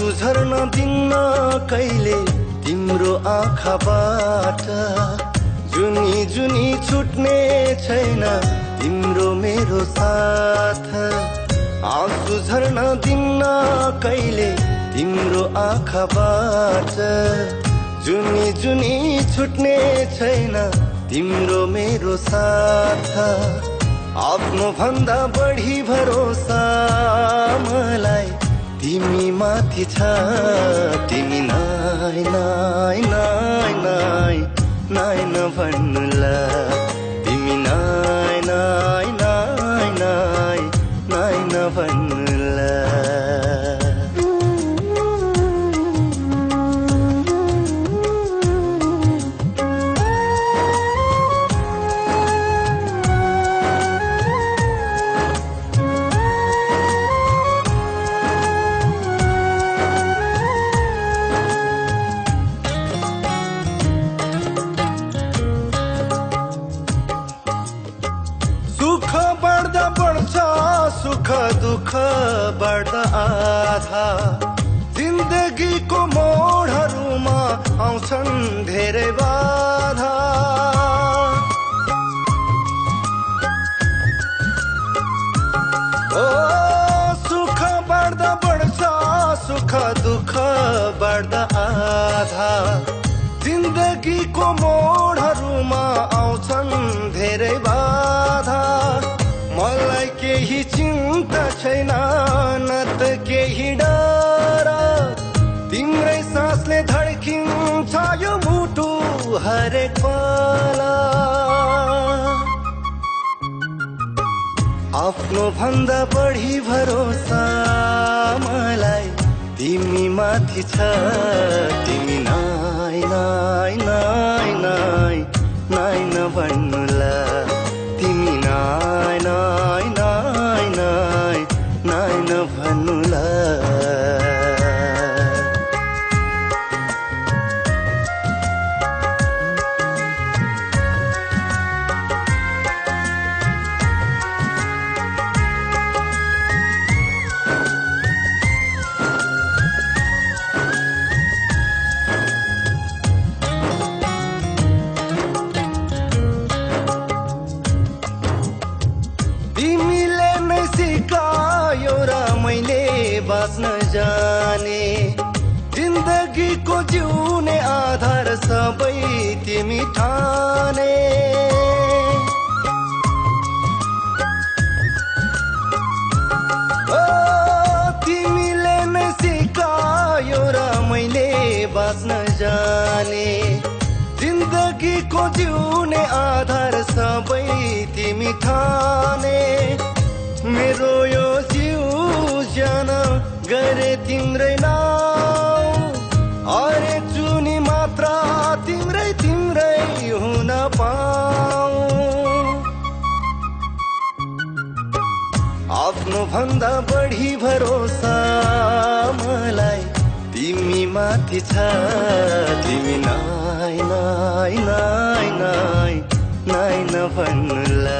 आँसु झर्न दिन्न कहिले तिम्रो आँखाबाट, जुनी जुनी छुट्ने छैन तिम्रो मेरो साथ। आँसु झर्न दिन्न कहिले तिम्रो आँखाबाट, जुनी जुनी छुट्ने छैन तिम्रो मेरो साथ। आफ्नो भन्दा बढी भरोसा मलाई तिमी माथि छ, तिमी नाइ नाइ नाइ नाइ नाइ नभन्नुला, तिमी नाइ नाइ नाइ नाइ नाइ नभन्नुला। सुख दुःख बढ्दा आधा, जिन्दगीको मोडहरूमा आउँछन् धेरै बाधा। ओ सुख बढ्दा बढ्छ, सुख दुःख बढ्दा आधा, जिन्दगीको मोडहरूमा आउँछन् धेरै बाधा। मलाई केही चिन्ता छैन न त केही डर, तिम्रै सासले धड्किन्छ यो मुटु हरेक पल। आफ्नो भन्दा बढी भरोसा मलाई तिमी माथि छ, तिमी नाइ नाइ नाइ नाइ नाइ नभन्नुला, तिमी नाइ नाइ नाइ नाइ नाइ नभन्नुला। बाँच्न जाने जिन्दगीको जिउने आधार सबै तिमी ठाने। ओ तिमीले नै सिकायो र मैले बाँच्न जाने, जिन्दगीको जिउने आधार सबै तिमी ठाने। मेरो यो जिउ ज्यान गरे तिम्रै नाउँ, अरे जुनी मात्र तिम्रै तिम्रै हुन पाऊँ। आफ्नो भन्दा बढी भरोसा मलाई तिमी माथि छ, तिमी नाइ नाइ नाइ नाइ नाइ नभन्नुला।